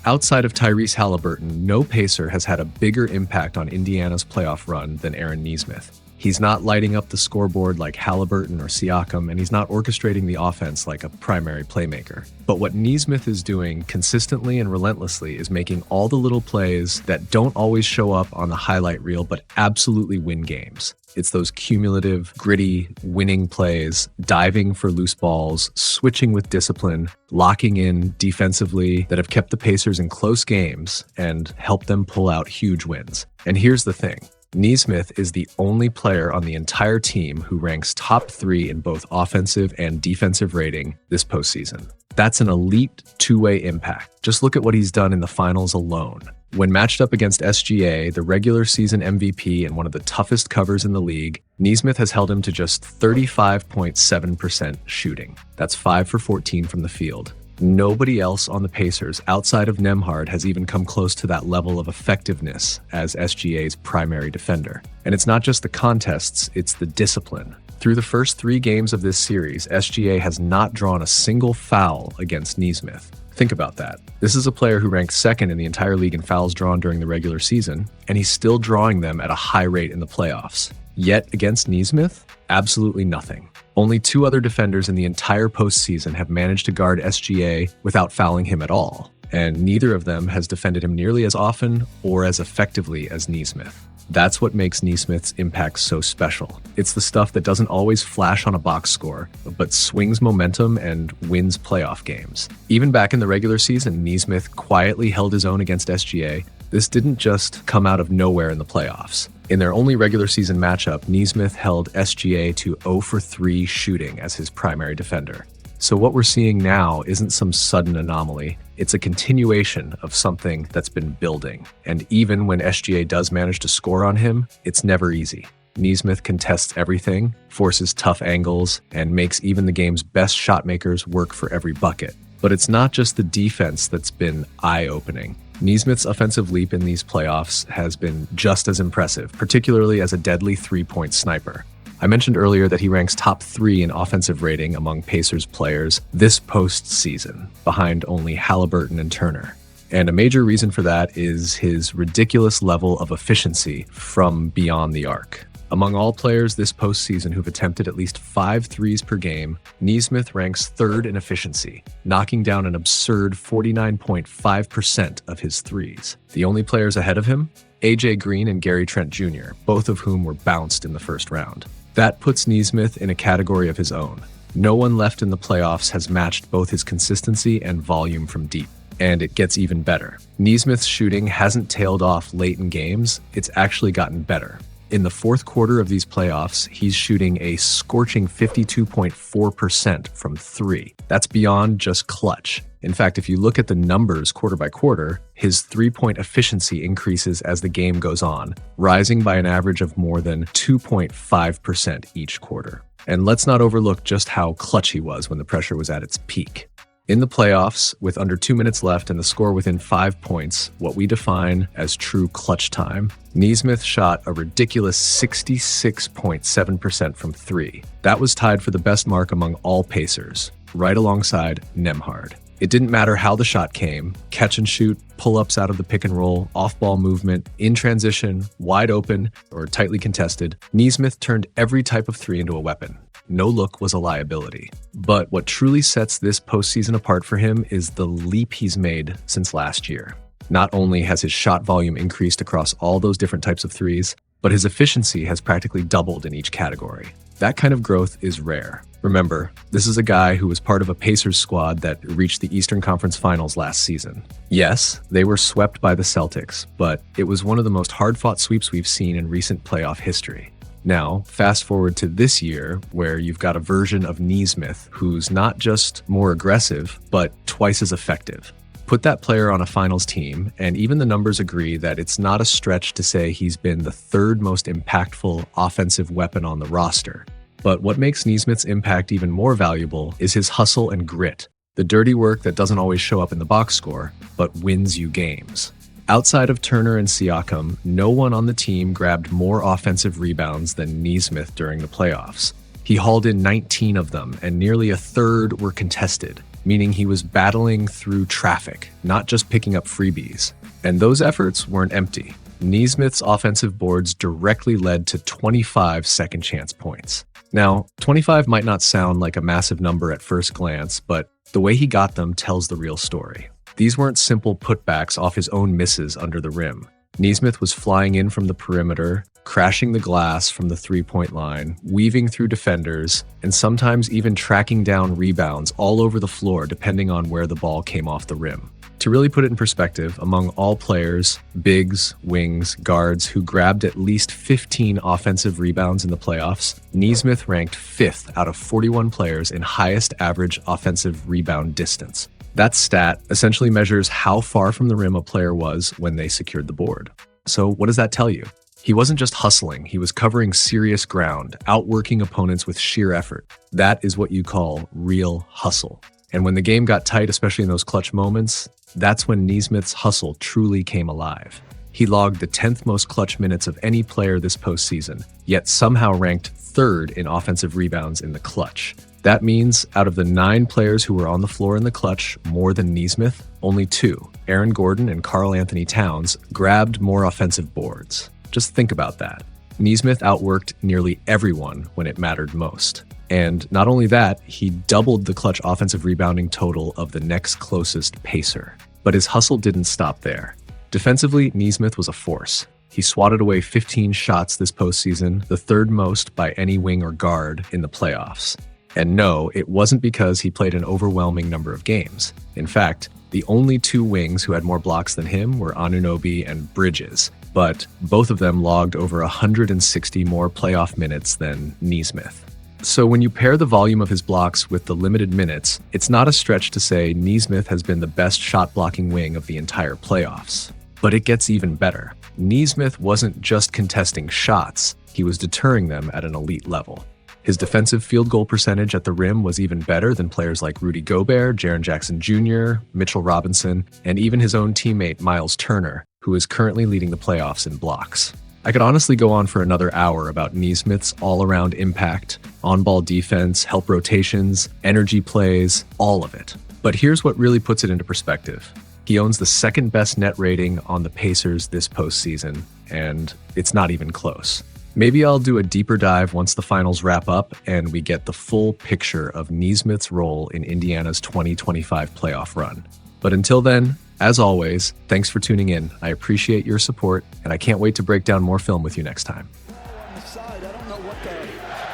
Outside of Tyrese Haliburton, no Pacer has had a bigger impact on Indiana's playoff run than Aaron Nesmith. He's not lighting up the scoreboard like Haliburton or Siakam, and he's not orchestrating the offense like a primary playmaker. But what Nesmith is doing consistently and relentlessly is making all the little plays that don't always show up on the highlight reel but absolutely win games. It's those cumulative, gritty, winning plays, diving for loose balls, switching with discipline, locking in defensively that have kept the Pacers in close games and helped them pull out huge wins. And here's the thing. Nesmith is the only player on the entire team who ranks top 3 in both offensive and defensive rating this postseason. That's an elite two-way impact. Just look at what he's done in the finals alone. When matched up against SGA, the regular season MVP and one of the toughest covers in the league, Nesmith has held him to just 35.7% shooting. That's 5 for 14 from the field. Nobody else on the Pacers outside of Nembhard has even come close to that level of effectiveness as SGA's primary defender. And it's not just the contests, it's the discipline. Through the first 3 games of this series, SGA has not drawn a single foul against Nesmith. Think about that. This is a player who ranks 2nd in the entire league in fouls drawn during the regular season, and he's still drawing them at a high rate in the playoffs. Yet against Nesmith, absolutely nothing. Only 2 other defenders in the entire postseason have managed to guard SGA without fouling him at all, and neither of them has defended him nearly as often or as effectively as Nesmith. That's what makes Nesmith's impact so special. It's the stuff that doesn't always flash on a box score, but swings momentum and wins playoff games. Even back in the regular season, Nesmith quietly held his own against SGA. This didn't just come out of nowhere in the playoffs. In their only regular season matchup, Nesmith held SGA to 0 for 3 shooting as his primary defender. So what we're seeing now isn't some sudden anomaly. It's a continuation of something that's been building. And even when SGA does manage to score on him, it's never easy. Nesmith contests everything, forces tough angles, and makes even the game's best shot makers work for every bucket. But it's not just the defense that's been eye-opening. Nesmith's offensive leap in these playoffs has been just as impressive, particularly as a deadly three-point sniper. I mentioned earlier that he ranks top 3 in offensive rating among Pacers players this postseason, behind only Haliburton and Turner. And a major reason for that is his ridiculous level of efficiency from beyond the arc. Among all players this postseason who've attempted at least 5 threes per game, Nesmith ranks 3rd in efficiency, knocking down an absurd 49.5% of his threes. The only players ahead of him? AJ Green and Gary Trent Jr., both of whom were bounced in the first round. That puts Nesmith in a category of his own. No one left in the playoffs has matched both his consistency and volume from deep. And it gets even better. Nesmith's shooting hasn't tailed off late in games, it's actually gotten better. In the 4th quarter of these playoffs, he's shooting a scorching 52.4% from 3. That's beyond just clutch. In fact, if you look at the numbers quarter by quarter, his 3-point efficiency increases as the game goes on, rising by an average of more than 2.5% each quarter. And let's not overlook just how clutch he was when the pressure was at its peak. In the playoffs, with under 2 minutes left and the score within 5 points, what we define as true clutch time, Nesmith shot a ridiculous 66.7% from 3. That was tied for the best mark among all Pacers, right alongside Nembhard. It didn't matter how the shot came, catch and shoot, pull-ups out of the pick and roll, off-ball movement, in transition, wide open, or tightly contested, Nesmith turned every type of 3 into a weapon. No look was a liability. But what truly sets this postseason apart for him is the leap he's made since last year. Not only has his shot volume increased across all those different types of threes, but his efficiency has practically doubled in each category. That kind of growth is rare. Remember, this is a guy who was part of a Pacers squad that reached the Eastern Conference Finals last season. Yes, they were swept by the Celtics, but it was one of the most hard-fought sweeps we've seen in recent playoff history. Now, fast forward to this year, where you've got a version of Nesmith who's not just more aggressive, but twice as effective. Put that player on a finals team, and even the numbers agree that it's not a stretch to say he's been the 3rd most impactful offensive weapon on the roster. But what makes Nesmith's impact even more valuable is his hustle and grit, the dirty work that doesn't always show up in the box score, but wins you games. Outside of Turner and Siakam, no one on the team grabbed more offensive rebounds than Nesmith during the playoffs. He hauled in 19 of them, and nearly a third were contested. meaning he was battling through traffic, not just picking up freebies. And those efforts weren't empty. Nesmith's offensive boards directly led to 25 second chance points. Now, 25 might not sound like a massive number at first glance, but the way he got them tells the real story. These weren't simple putbacks off his own misses under the rim. Nesmith was flying in from the perimeter, crashing the glass from the three-point line, weaving through defenders, and sometimes even tracking down rebounds all over the floor depending on where the ball came off the rim. To really put it in perspective, among all players, bigs, wings, guards who grabbed at least 15 offensive rebounds in the playoffs, Nesmith ranked 5th out of 41 players in highest average offensive rebound distance. That stat essentially measures how far from the rim a player was when they secured the board. So what does that tell you? He wasn't just hustling, he was covering serious ground, outworking opponents with sheer effort. That is what you call real hustle. And when the game got tight, especially in those clutch moments, that's when Nesmith's hustle truly came alive. He logged the 10th most clutch minutes of any player this postseason, yet somehow ranked 3rd in offensive rebounds in the clutch. That means out of the 9 players who were on the floor in the clutch more than Nesmith, only 2, Aaron Gordon and Karl Anthony Towns, grabbed more offensive boards. Just think about that. Nesmith outworked nearly everyone when it mattered most. And not only that, he doubled the clutch offensive rebounding total of the next closest pacer. But his hustle didn't stop there. Defensively, Nesmith was a force. He swatted away 15 shots this postseason, the 3rd most by any wing or guard in the playoffs. And no, it wasn't because he played an overwhelming number of games. In fact, the only 2 wings who had more blocks than him were Anunoby and Bridges, but both of them logged over 160 more playoff minutes than Nesmith. So when you pair the volume of his blocks with the limited minutes, it's not a stretch to say Nesmith has been the best shot-blocking wing of the entire playoffs. But it gets even better. Nesmith wasn't just contesting shots, he was deterring them at an elite level. His defensive field goal percentage at the rim was even better than players like Rudy Gobert, Jaren Jackson Jr., Mitchell Robinson, and even his own teammate Miles Turner, who is currently leading the playoffs in blocks. I could honestly go on for another hour about Nesmith's all-around impact, on-ball defense, help rotations, energy plays, all of it. But here's what really puts it into perspective. He owns the 2nd best net rating on the Pacers this postseason, and it's not even close. Maybe I'll do a deeper dive once the finals wrap up and we get the full picture of Nesmith's role in Indiana's 2025 playoff run. But until then, as always, thanks for tuning in. I appreciate your support, and I can't wait to break down more film with you next time. On the side, I don't know what the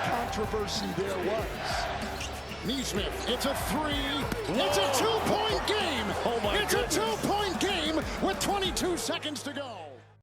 controversy there was. Nesmith, it's a 3. It's a 2-point game. Oh my goodness. It's a 2-point game with 22 seconds to go.